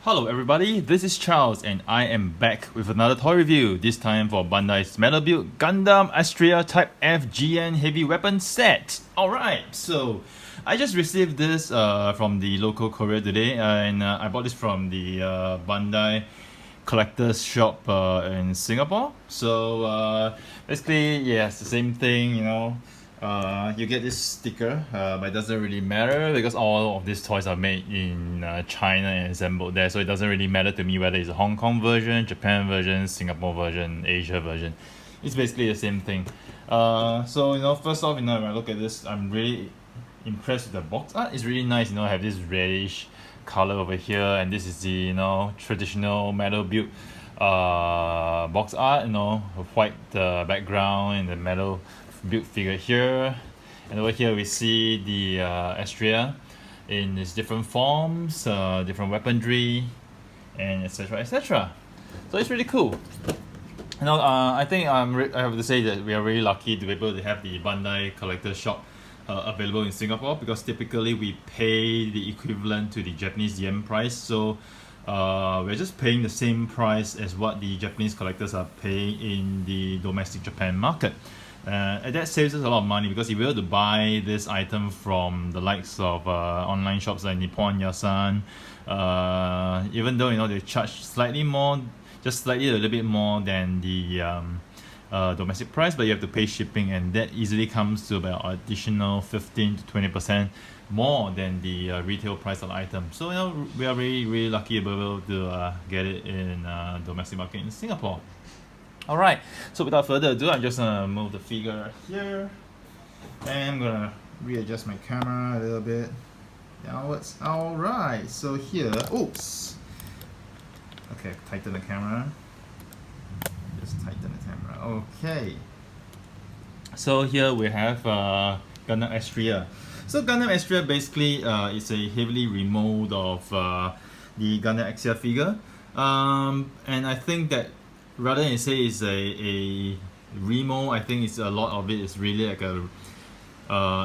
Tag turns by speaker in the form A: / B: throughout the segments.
A: Hello everybody, this is Charles and I am back with another toy review, this time for Bandai's Metal Build Gundam Astrea Type F GN Heavy Weapon Set. Alright, so I just received this from the local courier today and I bought this from the Bandai collector's shop in Singapore. So basically, yeah, it's the same thing, you know. You get this sticker, but it doesn't really matter because all of these toys are made in China and assembled there, so it doesn't really matter to me whether it's a Hong Kong version, Japan version, Singapore version, Asia version. It's basically the same thing. So first off, when I look at this, I'm really impressed with the box art. It's really nice. I have this reddish color over here, and this is the traditional metal build box art. With white background and the metal built figure here, and over here we see the Astrea in its different forms, different weaponry, and etc. So it's really cool. I think I have to say that we are really lucky to be able to have the Bandai collector shop available in Singapore, because typically we pay the equivalent to the Japanese yen price. So we're just paying the same price as what the Japanese collectors are paying in the domestic Japan market. And that saves us a lot of money, because if we were to buy this item from the likes of online shops like Nippon Yasan, even though they charge slightly more, just slightly a little bit more than the domestic price, but you have to pay shipping, and that easily comes to about additional 15 to 20% more than the retail price of the item. So we are really lucky to be able to get it in domestic market in Singapore. Alright, so without further ado, I'm just gonna move the figure here, and I'm gonna readjust my camera a little bit downwards. Alright, so here, oops, okay, tighten the camera, just tighten the camera, okay. So here we have Gundam Astrea. So Gundam Astrea basically is a heavily remold of the Gundam Axia figure, and I think that rather than say it's a remold, I think it's a lot of it is really like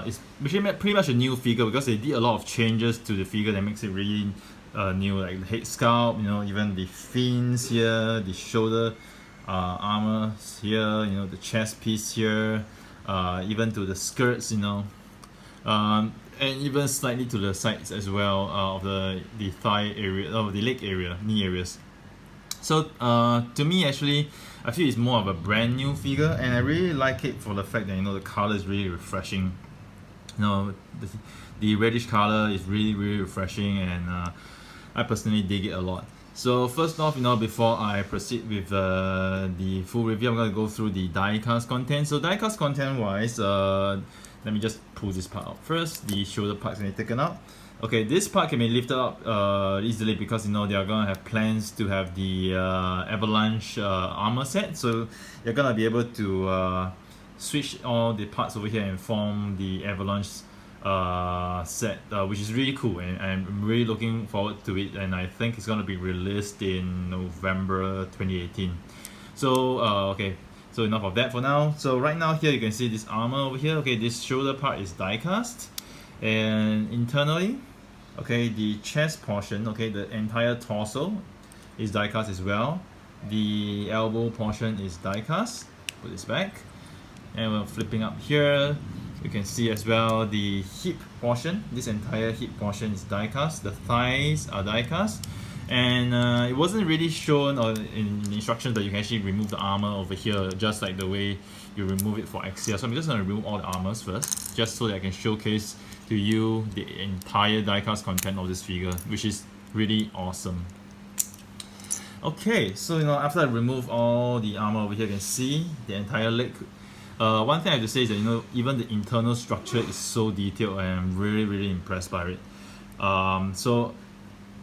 A: it's pretty much a new figure, because they did a lot of changes to the figure that makes it really new, like the head sculpt, even the fins here, the shoulder armor here, the chest piece here, even to the skirts, and even slightly to the sides as well, of the thigh area, of the leg area, knee areas. So to me, actually, I feel it's more of a brand new figure, and I really like it for the fact that the color is really refreshing. The reddish color is really refreshing, and I personally dig it a lot. So first off, before I proceed with the full review, I'm going to go through the die-cast content. So die-cast content wise, let me just pull this part out first. The shoulder parts can be taken out. Okay, this part can be lifted up easily, because they are gonna have plans to have the Avalanche armor set. So you're gonna be able to switch all the parts over here and form the Avalanche set, which is really cool, and I'm really looking forward to it. And I think it's gonna be released in November 2018. So okay. So enough of that for now. So right now here you can see this armor over here. Okay, this shoulder part is die cast, and internally, okay, the chest portion, okay, the entire torso is die cast as well. The elbow portion is die cast. Put this back, and we're flipping up here. You can see as well the hip portion. This entire hip portion is die cast. The thighs are die cast. And it wasn't really shown in instructions that you can actually remove the armor over here, just like the way you remove it for Axia. So I'm just going to remove all the armors first, just so that I can showcase to you the entire die-cast content of this figure, which is really awesome. Okay, so after I remove all the armor over here, you can see the entire leg. One thing I have to say is that even the internal structure is so detailed, and I'm really impressed by it. So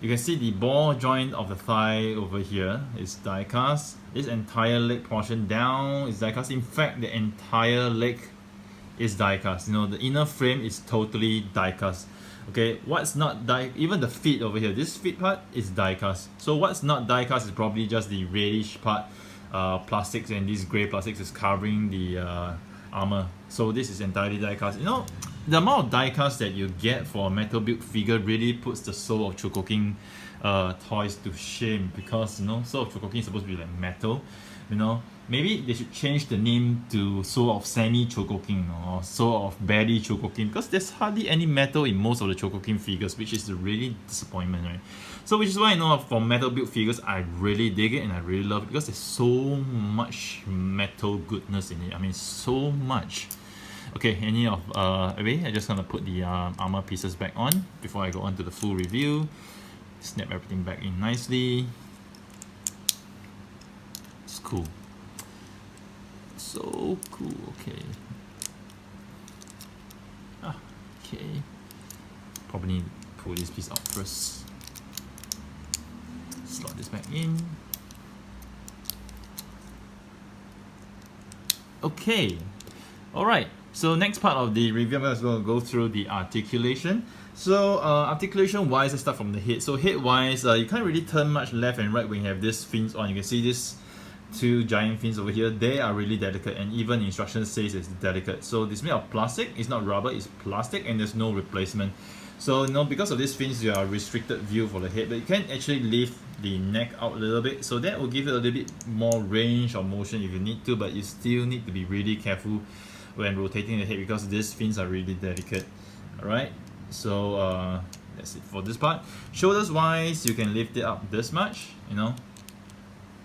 A: you can see the ball joint of the thigh over here is die cast. This entire leg portion down is die cast. In fact, the entire leg is die cast. The inner frame is totally die cast. Okay, what's not die? Even the feet over here, this feet part is die cast. So what's not die cast is probably just the reddish part, plastics, and this grey plastics is covering the armor. So this is entirely die cast. The amount of die cast that you get for a metal build figure really puts the soul of Chogoking toys to shame, because you know, Soul of Chocoking is supposed to be like metal. You know, maybe they should change the name to Soul of Semi Chocoking, or Soul of Barely Chocoking, because there's hardly any metal in most of the Chocoking figures, which is a really disappointment, right? So which is why, you know, for metal build figures, I really dig it and I really love it, because there's so much metal goodness in it. I mean, so much. Okay, any of anyway, I just gonna put the armor pieces back on before I go on to the full review. Snap everything back in nicely. It's cool. So cool. Okay. Okay. Probably need to pull this piece out first. Slot this back in. Okay. Alright. So next part of the review, I'm just going to go through the articulation. So articulation wise, let's start from the head. So head wise, you can't really turn much left and right when you have these fins on. You can see these two giant fins over here. They are really delicate, and even the instructions says it's delicate. So this is made of plastic. It's not rubber, it's plastic, and there's no replacement. So you know, because of these fins, you are restricted view for the head, but you can actually lift the neck out a little bit. So that will give it a little bit more range of motion if you need to, but you still need to be really careful when rotating the head, because these fins are really delicate. Alright, so that's it for this part. Shoulders wise, you can lift it up this much, you know,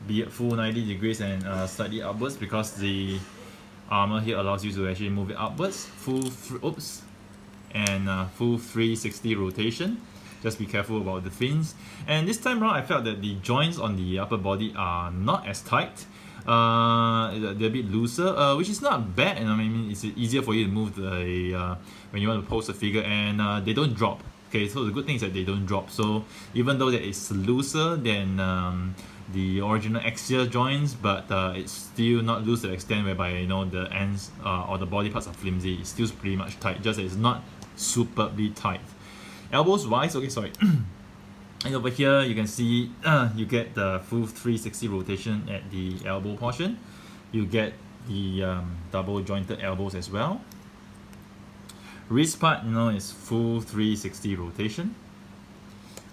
A: be it full 90 degrees and slightly upwards, because the armor here allows you to actually move it upwards, full 360 rotation. Just be careful about the fins. And this time around, I felt that the joints on the upper body are not as tight. They're a bit looser, which is not bad, and I mean, it's easier for you to move the when you want to pose a figure, and they don't drop. Okay, so the good thing is that they don't drop. So even though that it's looser than the original axial joints, but it's still not loose to the extent whereby, you know, the ends or the body parts are flimsy. It's still pretty much tight, just that it's not superbly tight. Elbows wise, okay, sorry. And over here, you can see you get the full 360 rotation at the elbow portion. You get the double jointed elbows as well. Wrist part, you know, is full 360 rotation.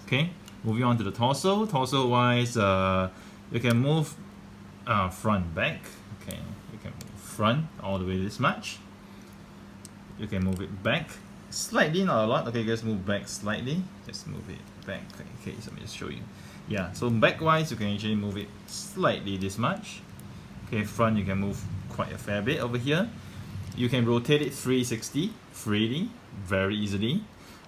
A: Okay, moving on to the torso. Torso wise, you can move front, back. Okay, you can move front all the way this much. You can move it back slightly, not a lot. Okay, just move back slightly. Just move it back. Okay, so let me just show you. Yeah, so back wise, you can actually move it slightly this much. Okay, front you can move quite a fair bit over here. You can rotate it 360 freely, very easily.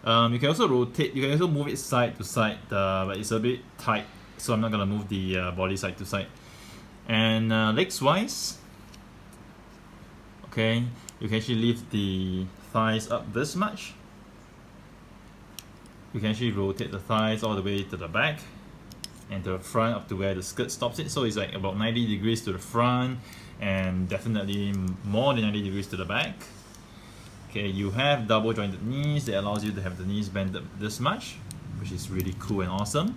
A: You can also rotate, you can also move it side to side, but it's a bit tight, so I'm not gonna move the body side to side. And legs wise, okay, you can actually lift the thighs up this much. You can actually rotate the thighs all the way to the back and to the front up to where the skirt stops it. So it's like about 90 degrees to the front and definitely more than 90 degrees to the back. Okay, you have double jointed knees that allows you to have the knees bent up this much, which is really cool and awesome.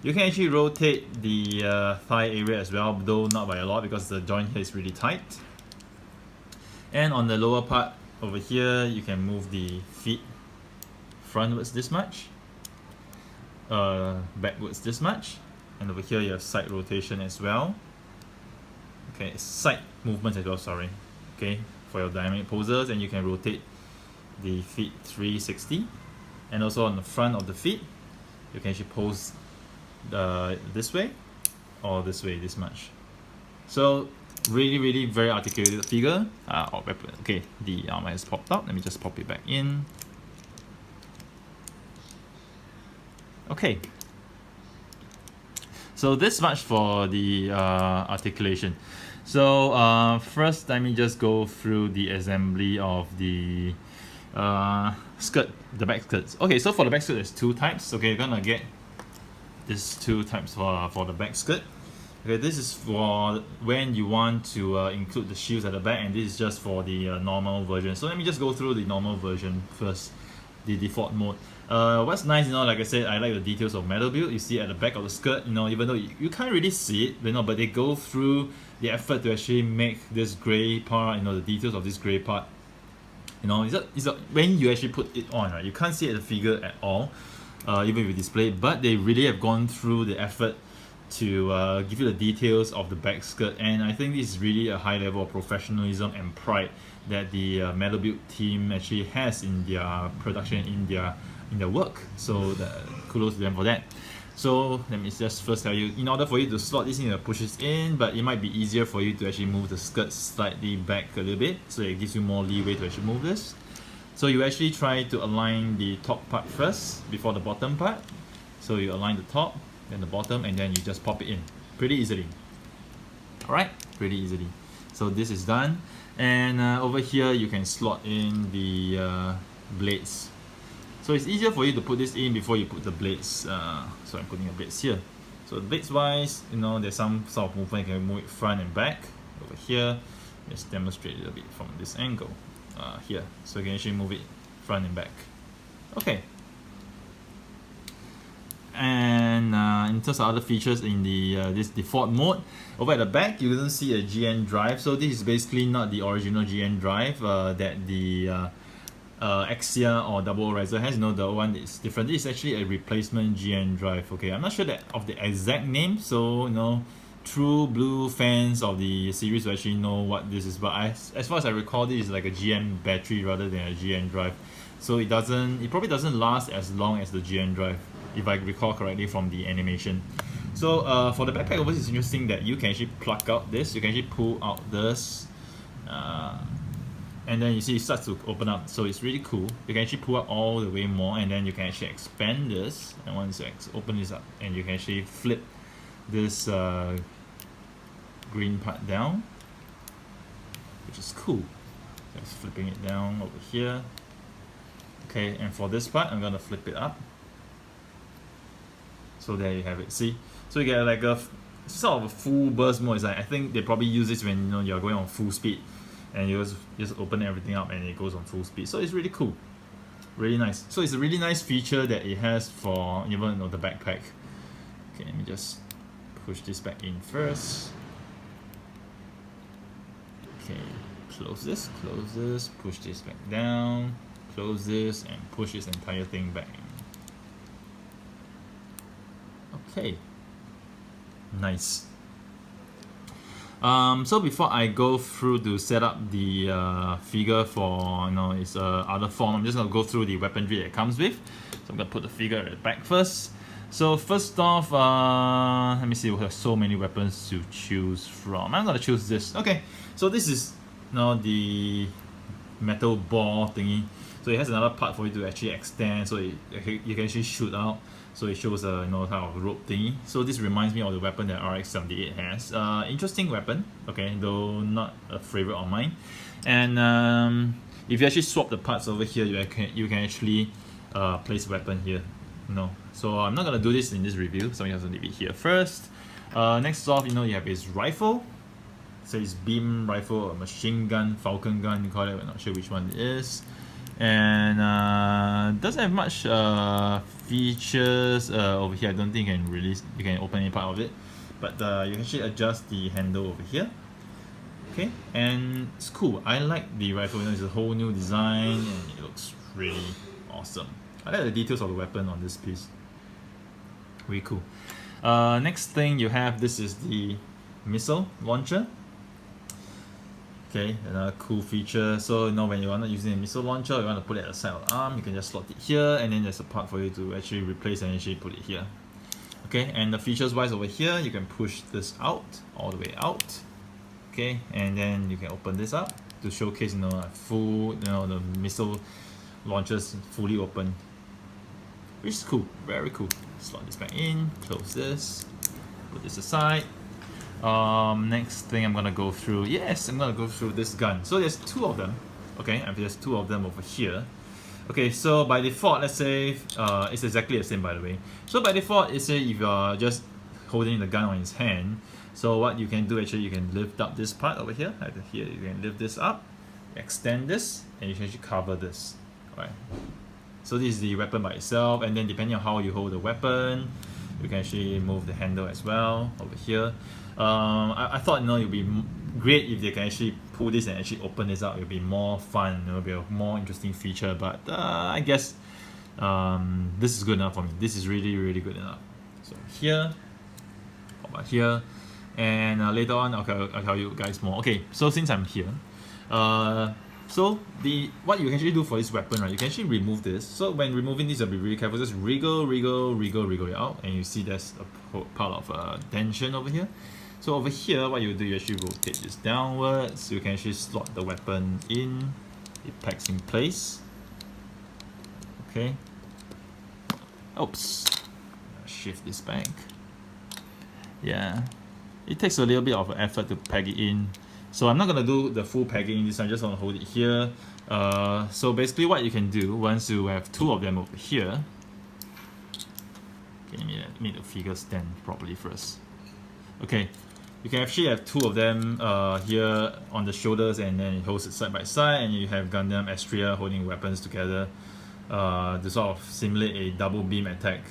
A: You can actually rotate the thigh area as well, though not by a lot because the joint here is really tight. And on the lower part over here, you can move the feet frontwards this much, backwards this much, and over here you have side rotation as well. Okay, side movements as well, sorry. Okay, for your dynamic poses, and you can rotate the feet 360. And also on the front of the feet, you can actually pose this way or this way, this much. So really very articulated figure. Okay, the armor has popped out. Let me just pop it back in. Okay, so this much for the articulation. So first, let me just go through the assembly of the skirt, the back skirts. Okay, so for the back skirt, there's two types. Okay, you're gonna get these two types for the back skirt. Okay, this is for when you want to include the shields at the back, and this is just for the normal version. So let me just go through the normal version first, the default mode. What's nice, you know, like I said, I like the details of metal build. You see at the back of the skirt, you know, even though you can't really see it, you know, but they go through the effort to actually make this grey part, you know, the details of this grey part. You know, when you actually put it on, right, you can't see the figure at all. even if you display it, but they really have gone through the effort to give you the details of the back skirt, and I think this is really a high level of professionalism and pride that the Metalbuild team actually has in their production, in their work. So kudos to them for that. So let me just first tell you, in order for you to slot this in, you push this in, but it might be easier for you to actually move the skirt slightly back a little bit, so it gives you more leeway to actually move this. So you actually try to align the top part first before the bottom part. So you align the top, then the bottom, and then you just pop it in pretty easily. Alright, pretty easily. So this is done, and over here you can slot in the blades. So it's easier for you to put this in before you put the blades. So I'm putting the blades here. So blades wise, there's some sort of movement. You can move it front and back. Over here, let's demonstrate a little bit from this angle. Here, so you can actually move it front and back. Okay. And in terms of other features in the this default mode, over at the back you don't see a GN drive. So this is basically not the original GN drive that the Exia or Double Riser has. The one is different. This is actually a replacement GN drive. Okay, I'm not sure of the exact name, so true blue fans of the series will actually know what this is, but as far as I recall, this is like a GN battery rather than a GN drive, so it probably doesn't last as long as the GN drive, if I recall correctly from the animation. So for the backpack over, it's interesting that you can actually plug out this, you can actually pull out this, and then you see it starts to open up, so it's really cool. You can actually pull out all the way more, and then you can actually expand this, and once you open this up, and you can actually flip this green part down, which is cool. Just flipping it down over here. Okay, and for this part, I'm gonna flip it up. So there you have it. See, so you get like a sort of a full burst mode. It's like, I think they probably use this when you're going on full speed, and you just open everything up and it goes on full speed. So it's really cool, really nice. So it's a really nice feature that it has for even the backpack. Okay, let me just push this back in first. Okay, close this, push this back down, close this, and push this entire thing back in. Okay, nice. So before I go through to set up the figure for its other form, I'm just gonna go through the weaponry that it comes with. So I'm gonna put the figure at the back first. So first off, let me see, we have so many weapons to choose from. I'm gonna choose this. Okay, so this is the metal ball thingy. So it has another part for you to actually extend, so you can actually shoot out. So it shows a kind of rope thingy. So this reminds me of the weapon that RX-78 has. Interesting weapon, okay, though not a favorite of mine. And if you actually swap the parts over here, you can actually place weapon here. So I'm not gonna do this in this review, so I'm just gonna leave it here first. Next off, you have his rifle. So it's beam rifle or machine gun, falcon gun, you call it. I'm not sure which one it is. And doesn't have much features over here. I don't think you can open any part of it, but you can actually adjust the handle over here. Okay, and it's cool. I like the rifle. It's a whole new design and it looks really awesome. I like the details of the weapon on this piece. Really cool. Next thing you have, this is the missile launcher. Okay, another cool feature. So when you are not using a missile launcher, you want to put it at the side of the arm, you can just slot it here, and then there's a part for you to actually replace and actually put it here. Okay, and the features wise over here, you can push this out, all the way out. Okay, and then you can open this up to showcase a full, the missile launchers fully open, which is cool, very cool. Slot this back in, close this, put this aside. Next thing I'm gonna go through, I'm gonna go through this gun. So there's two of them, okay, and there's two of them over here. Okay, so by default, let's say, it's exactly the same by the way. So by default, let's say if you're just holding the gun on his hand, so what you can do actually, you can lift up this part over here, right here, you can lift this up, extend this, and you can actually cover this, alright. So this is the weapon by itself, and then depending on how you hold the weapon, you can actually move the handle as well over here. I thought it would be great if they can actually pull this and actually open this up. It would be more fun, it would be a more interesting feature, but I guess This is good enough for me. This is really, really good enough. So here, about here, and later on I'll tell you guys more. Okay, so since I'm here, so what you can actually do for this weapon, right? You can actually remove this. So when removing this, I'll be really careful. Just wriggle it out, and you see there's a part of tension over here. So over here, what you do, you actually rotate this downwards. You can actually slot the weapon in. It packs in place. Okay. Oops. Shift this back. Yeah. It takes a little bit of effort to peg it in. So I'm not gonna do the full pegging this time, I'm just gonna hold it here. So basically what you can do once you have two of them over here. Okay, let me make the figure stand properly first. Okay, you can actually have two of them here on the shoulders, and then it holds it side by side, and you have Gundam Astria holding weapons together to sort of simulate a double beam attack,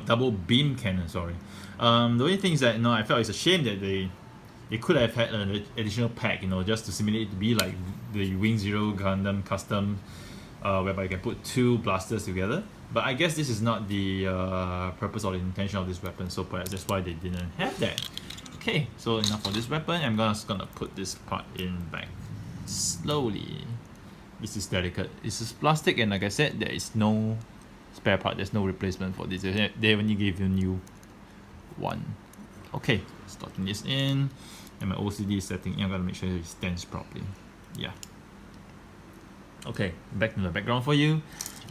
A: double beam cannon, sorry. The only thing is that I felt it's a shame that they could have had an additional pack, just to simulate it to be like the Wing Zero Gundam custom, whereby you can put two blasters together. But I guess this is not the purpose or the intention of this weapon, so perhaps that's why they didn't have that. Okay, so enough for this weapon. I'm just gonna put this part in back slowly. This is delicate. This is plastic, and like I said, there is no spare part. There's no replacement for this. They only given you one. Okay, slotting this in, and my OCD is setting in. I'm gonna make sure it stands properly. Yeah. Okay, back to the background for you.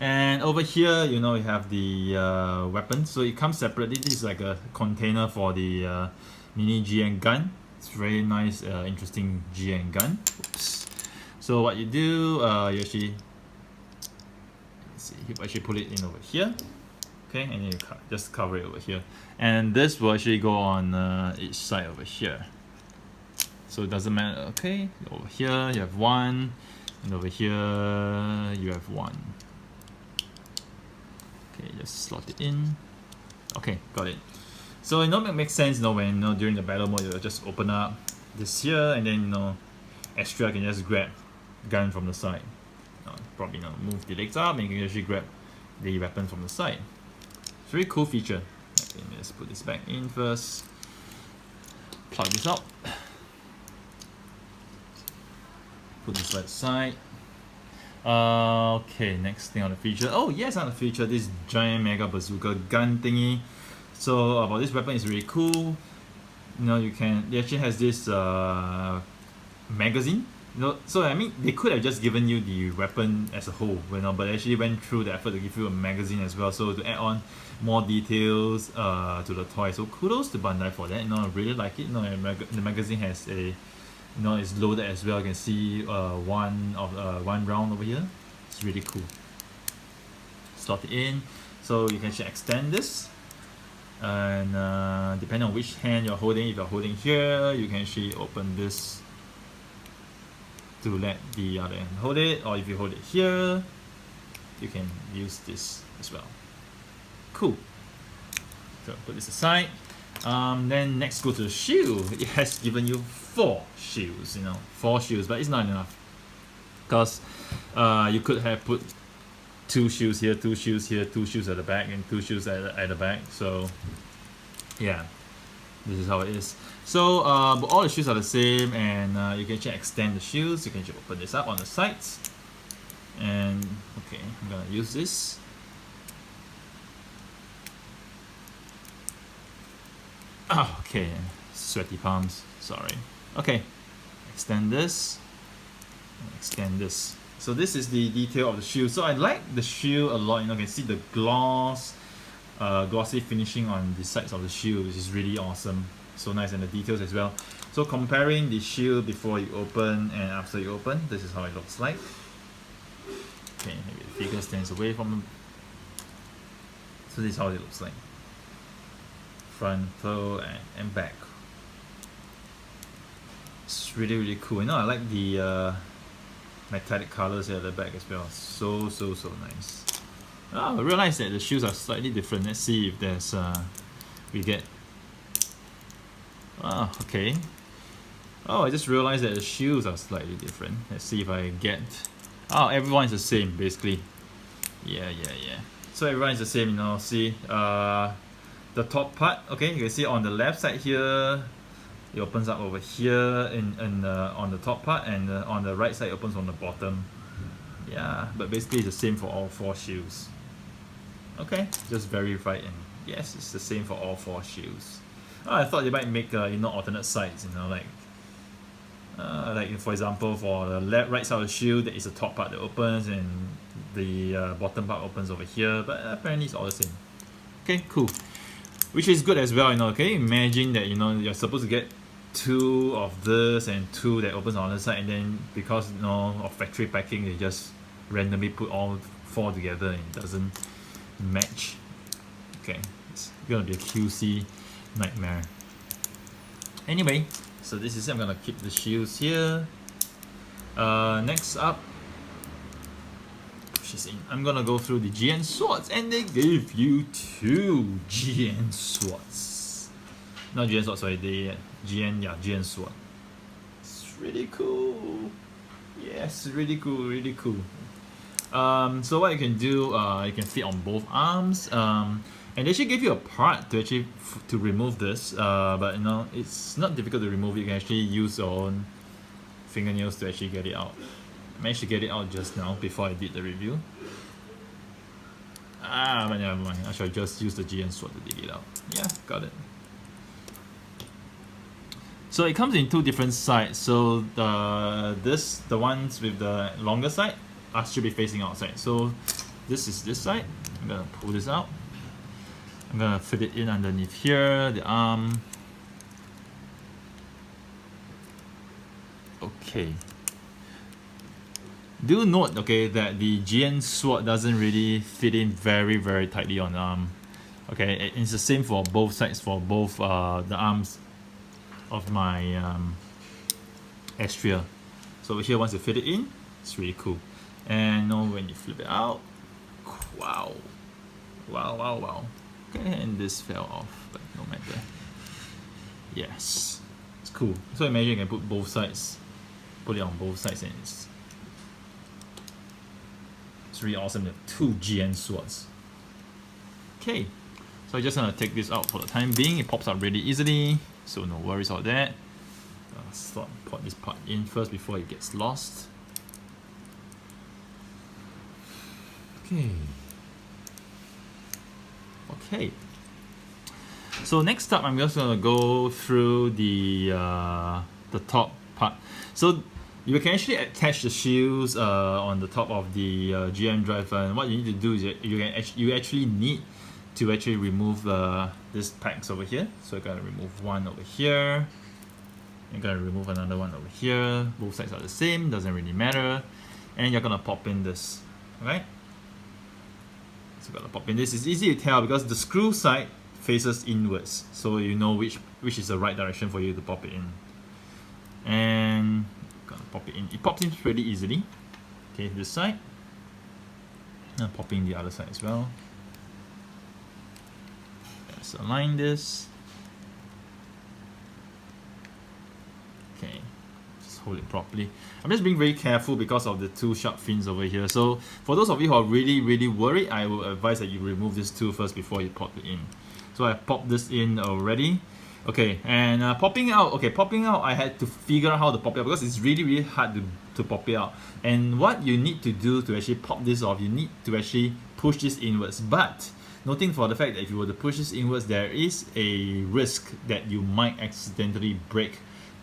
A: And over here, you have the weapon. So it comes separately. This is like a container for the mini GN gun. It's very nice, interesting GN gun. Oops. So what you do, you actually, you actually put it in over here. Okay, and you just cover it over here. And this will actually go on each side over here. So it doesn't matter. Okay, over here you have one, and over here you have one. Okay, just slot it in. Okay, got it. So it makes sense, when during the battle mode, you just open up this here, and then Astria can just grab gun from the side. Probably move the legs up, and you can actually grab the weapon from the side. It's a very cool feature. Okay, let me just put this back in first. Plug this out. Put this right side. Okay, next thing on the feature. Oh yes, on the feature, this giant mega bazooka gun thingy. So about this weapon is really cool. It actually has this magazine. So I mean, they could have just given you the weapon as a whole, but they actually went through the effort to give you a magazine as well. So to add on more details to the toy. So kudos to Bandai for that. I really like it. The magazine has a, it's loaded as well. You can see one round over here. It's really cool. Slot it in, so you can actually extend this. And depending on which hand you're holding, if you're holding here, you can actually open this to let the other hand hold it, or if you hold it here, you can use this as well. Cool. So put this aside. Then next go to the shield. It has given you 4 shields, 4 shields, but it's not enough, because you could have put 2 shields here, 2 shields here, 2 shields at the back, and 2 shields at the back. So yeah, this is how it is. So but all the shields are the same, and you can actually extend the shields. You can just open this up on the sides, and okay, I'm gonna use this. Oh, okay, sweaty palms, sorry. Okay, extend this, extend this. So this is the detail of the shield. So I like the shield a lot. You can see the glossy finishing on the sides of the shield, which is really awesome. So nice, and the details as well. So comparing the shield before you open and after you open, this is how it looks like. Okay, maybe the figure stands away from them. So this is how it looks like. Frontal and back. It's really, really cool. I like the metallic colors at the back as well. So nice. I realized that the shoes are slightly different. Let's see if there's we get. Okay. I just realized that the shoes are slightly different. Let's see if I get. Everyone is the same basically. Yeah. So everyone is the same, you know. See, the top part, okay, you can see on the left side here, it opens up over here on the top part, and on the right side it opens on the bottom. Yeah, but basically it's the same for all 4 shoes. Okay, just verify, and yes, it's the same for all 4 shoes. Oh, I thought they might make alternate sides, you know, like for example, for the right side of the shoe, there is a top part that opens and the bottom part opens over here, but apparently it's all the same. Okay, cool. Which is good as well, you know. Okay, imagine that, you know, you're supposed to get 2 of this and 2 that opens on the other side, and then because, you know, of factory packing, they just randomly put all 4 together and it doesn't match. Okay, it's gonna be a QC nightmare. Anyway, so this is it. I'm gonna keep the shoes here. Next up, I'm gonna go through the GN swords, and they gave you 2 GN swords. Not GN swords, sorry, the GN sword. It's really cool. Yes, really cool, really cool. So what you can do, you can fit on both arms. And they actually give you a part to actually to remove this. But you know, it's not difficult to remove it. You can actually use your own fingernails to actually get it out. I managed to get it out just now before I did the review. But never mind. I should just use the GN sword to dig it out. Yeah, got it. So it comes in 2 different sides. So the ones with the longer side should be facing outside. So this is this side. I'm gonna pull this out. I'm gonna fit it in underneath here, the arm. Okay. Do note, okay, that the GN sword doesn't really fit in very tightly on the arm. Okay, it's the same for both sides, for both the arms of my Astrea. So over here, once you fit it in, it's really cool. And now when you flip it out, wow. Okay, and this fell off, but no matter. Yes, it's cool. So imagine you can put both sides, put it on both sides, and it's really awesome. The 2 GN swords. Okay, so I'm just gonna take this out for the time being. It pops out really easily, so no worries about that. Put this part in first before it gets lost. Okay. So next up, I'm just gonna go through the top part. So you can actually attach the shields on the top of the GN driver, and what you need to do is you actually need to actually remove these packs over here. So you're gonna remove one over here. You're gonna remove another one over here. Both sides are the same, doesn't really matter. And you're gonna pop in this, right? So you're gonna pop in this. It's easy to tell because the screw side faces inwards, so you know which is the right direction for you to pop it in. And gonna pop it in. It pops in pretty easily. Okay, this side. And pop in the other side as well. Let's align this. Okay, just hold it properly. I'm just being very careful because of the 2 sharp fins over here. So for those of you who are really worried, I will advise that you remove this 2 first before you pop it in. So I popped this in already. Okay, and popping out, I had to figure out how to pop it out because it's really hard to pop it out. And what you need to do to actually pop this off, you need to actually push this inwards. But noting for the fact that if you were to push this inwards, there is a risk that you might accidentally break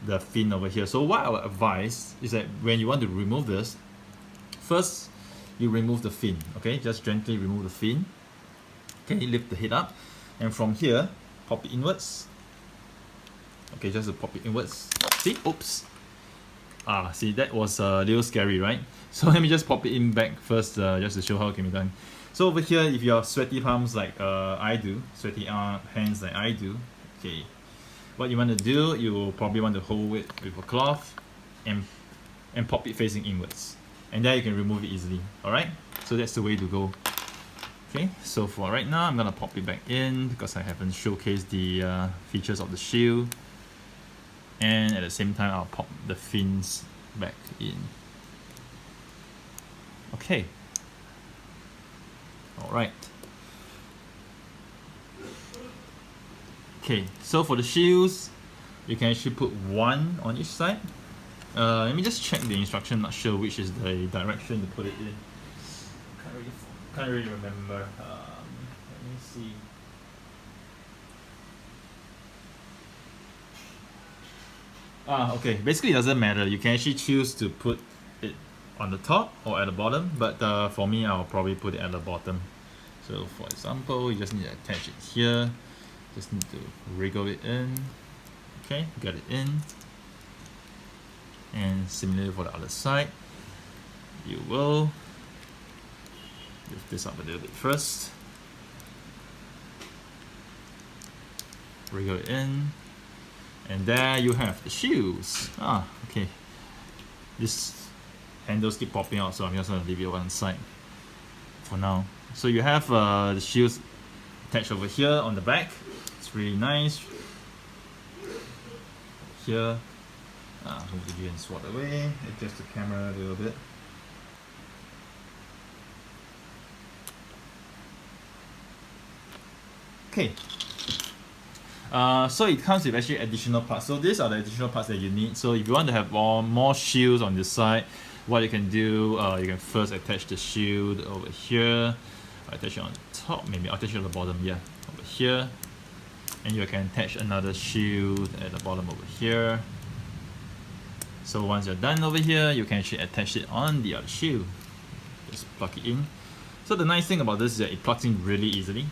A: the fin over here. So what I would advise is that when you want to remove this, first you remove the fin. Okay, just gently remove the fin. Okay, lift the head up, and from here pop it inwards. Okay, just to pop it inwards. See, oops. See, that was a little scary, right? So let me just pop it in back first, just to show how it can be done. So over here, if you have sweaty palms like I do, sweaty hands like I do, okay, what you want to do, you will probably want to hold it with a cloth and pop it facing inwards, and then you can remove it easily. All right, so that's the way to go. Okay, so for right now, I'm gonna pop it back in because I haven't showcased the features of the shield, and at the same time, I'll pop the fins back in. Okay. All right. Okay, so for the shoes, you can actually put one on each side. Let me just check the instruction. Not sure which is the direction to put it in. Can't really remember. Let me see. Okay. Basically, it doesn't matter. You can actually choose to put it on the top or at the bottom. But for me, I'll probably put it at the bottom. So, for example, you just need to attach it here. Just need to wriggle it in. Okay, get it in. And similarly for the other side, you will lift this up a little bit first. Wriggle it in. And there you have the shoes. Okay. This handles keep popping out, so I'm just going to leave it one side for now. So you have the shoes attached over here on the back. It's really nice. Here, move the view and swat away. Adjust the camera a little bit. Okay. So it comes with actually additional parts. So these are the additional parts that you need. So if you want to have more shields on this side, what you can do, you can first attach the shield over here. Attach it on the top, maybe I'll attach it on the bottom, yeah, over here. And you can attach another shield at the bottom over here. So once you're done over here, you can actually attach it on the other shield. Just plug it in. So the nice thing about this is that it plugs in really easily.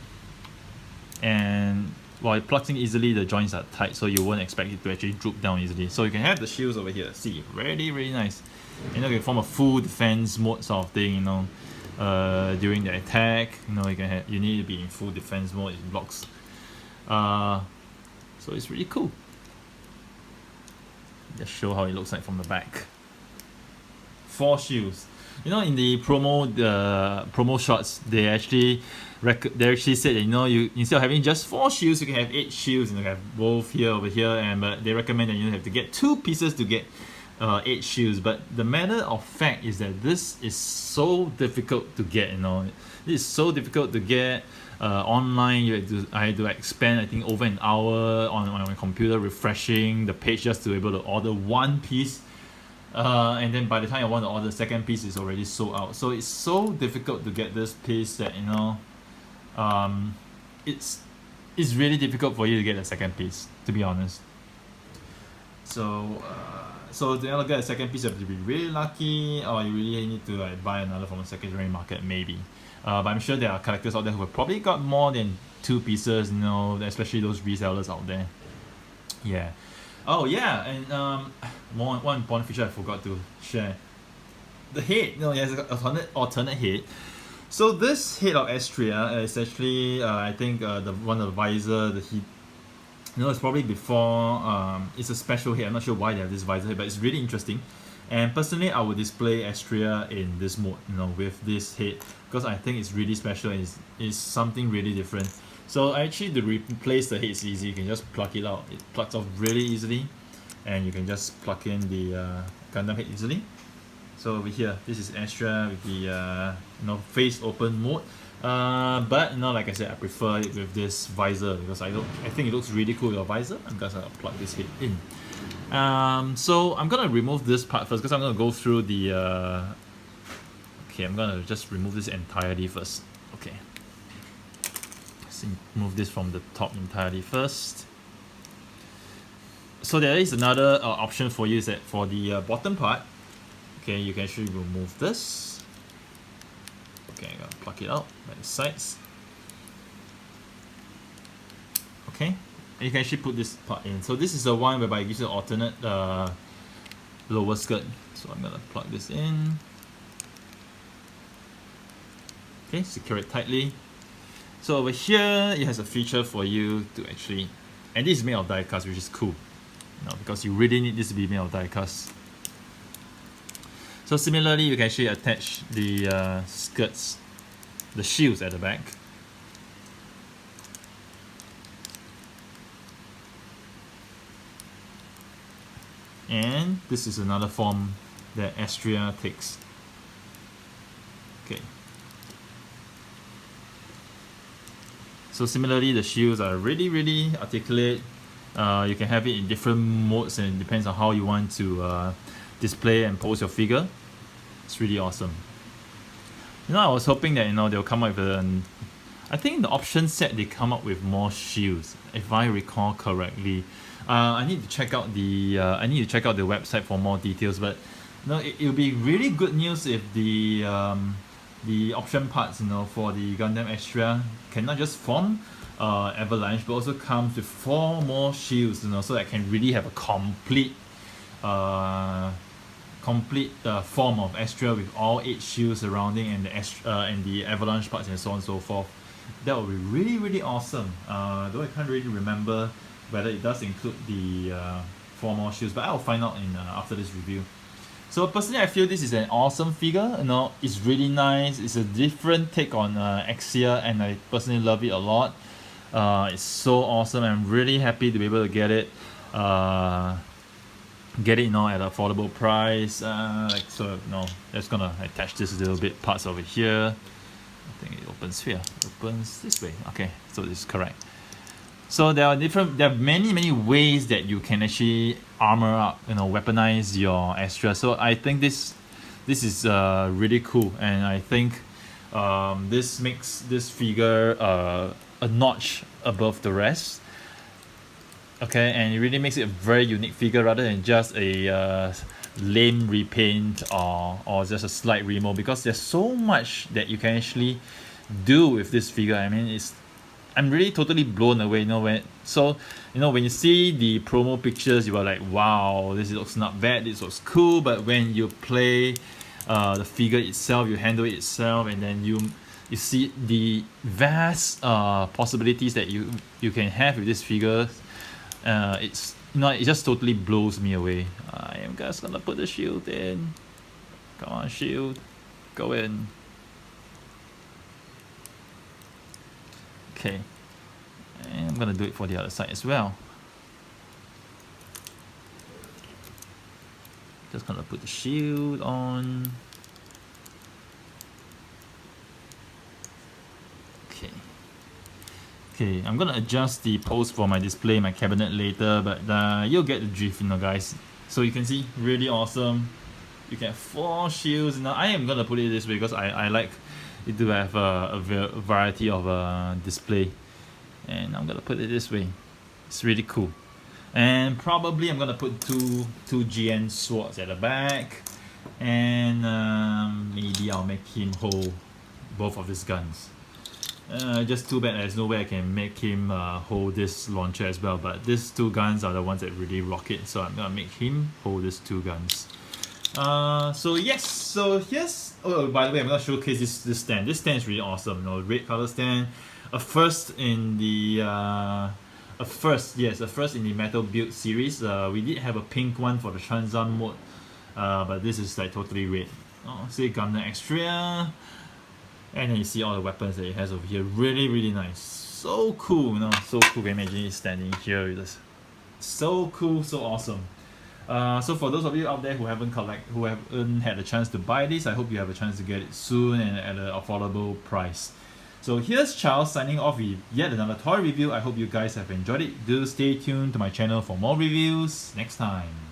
A: And while it plugs in easily, the joints are tight, so you won't expect it to actually droop down easily. So you can have the shields over here. See, really nice. You know, you can form a full defense mode sort of thing. You know, during the attack, you know, you need to be in full defense mode. It blocks. So it's really cool. Just show how it looks like from the back. 4 shields. You know, in the promo shots, they actually said that, you know, you instead of having just 4 shields, you can have 8 shields. You know, have both here over here, and but they recommend that you have to get 2 pieces to get 8 shields. But the matter of fact is that this is so difficult to get. You know, this is so difficult to get. Online, I had to spend, I think, over an hour on my computer refreshing the page just to be able to order 1 piece. And then by the time I want to order the second piece, it's already sold out. So it's so difficult to get this piece that, you know, it's really difficult for you to get a second piece, to be honest. So so to get a second piece, you have to be really lucky, or you really need to like buy another from a secondary market, maybe. But I'm sure there are collectors out there who have probably got more than 2 pieces, you know, especially those resellers out there. Yeah. Oh yeah, and one important feature I forgot to share. The head, you know, it has an alternate head. So this head of Astrea is actually, I think, the one of the visor, the heat. You know, it's probably before. It's a special head. I'm not sure why they have this visor head, but it's really interesting. And personally, I would display Astrea in this mode, you know, with this head, because I think it's really special and it's something really different. So actually, to replace the head is easy. You can just plug it out. It plugs off really easily, and you can just plug in the Gundam head easily. So over here, this is Astrea with the you know, face open mode. But you know, like I said, I prefer it with this visor because I think it looks really cool with a visor. I'm gonna plug this head in. So I'm gonna remove this part first because I'm gonna go through the. Okay, I'm gonna just remove this entirely first. Okay. Move this from the top entirely first. So there is another option for you, is that for the bottom part, okay, you can actually remove this. Okay, I'm gonna plug it out by the sides. Okay, and you can actually put this part in. So this is the one whereby it gives you an alternate lower skirt. So I'm gonna plug this in. Okay, secure it tightly. So over here, it has a feature for you to actually, and this is made of die cast, which is cool, you know, because you really need this to be made of die cast. So similarly, you can actually attach the skirts, the shields at the back. And this is another form that Astrea takes. Okay. So similarly, the shields are really articulate. You can have it in different modes, and it depends on how you want to display and pose your figure. It's really awesome. I was hoping that they'll come up with I think in the option set they come up with more shields, if I recall correctly. I need to check out the website for more details, but it will be really good news if the option parts for the Gundam Astrea can not just form Avalanche, but also comes with 4 more shields, so that I can really have a complete form of Astrea with all 8 shields surrounding and the Avalanche parts and so on and so forth. That would be really awesome. Though I can't really remember whether it does include the 4 more shields, but I'll find out after this review. So personally, I feel this is an awesome figure. It's really nice. It's a different take on Exia, and I personally love it a lot. It's so awesome. I'm really happy to be able to get it. At an affordable price. Just gonna attach this little bit parts over here. I think it opens here. It opens this way. Okay, so this is correct. So there are many ways that you can actually armor up, weaponize your Astrea. So I think this is really cool, and I think this makes this figure a notch above the rest. Okay, and it really makes it a very unique figure rather than just a lame repaint or just a slight remo, because there's so much that you can actually do with this figure. I mean, I'm really totally blown away. When you see the promo pictures, you are like, wow, this looks not bad, this looks cool. But when you play the figure itself, you handle it itself, and then you see the vast possibilities that you can have with this figure. It just totally blows me away. I am just gonna put the shield in. Come on, shield, go in. Okay, and I'm gonna do it for the other side as well. Just gonna put the shield on. Okay, I'm gonna adjust the pose for my display in my cabinet later, but you'll get the drift, guys. So you can see, really awesome. You get 4 shields. Now I am gonna put it this way because I like it to have a variety of display, and I'm gonna put it this way. It's really cool. And probably I'm gonna put two GN swords at the back, and maybe I'll make him hold both of these guns. Just too bad there's no way I can make him hold this launcher as well, but these 2 guns are the ones that really rock it, so I'm gonna make him hold these 2 guns. So here's, oh, by the way, I'm gonna showcase this stand. This stand is really awesome. Red color stand, a first in the Metal Build series. We did have a pink one for the Transam mode, but this is like totally red. Say Gundam Astrea. And then you see all the weapons that it has over here. Really nice. So cool, so cool. Imagine it standing here with us. So cool, so awesome. So for those of you out there who haven't had a chance to buy this, I hope you have a chance to get it soon and at an affordable price. So here's Charles signing off with yet another toy review. I hope you guys have enjoyed it. Do stay tuned to my channel for more reviews next time.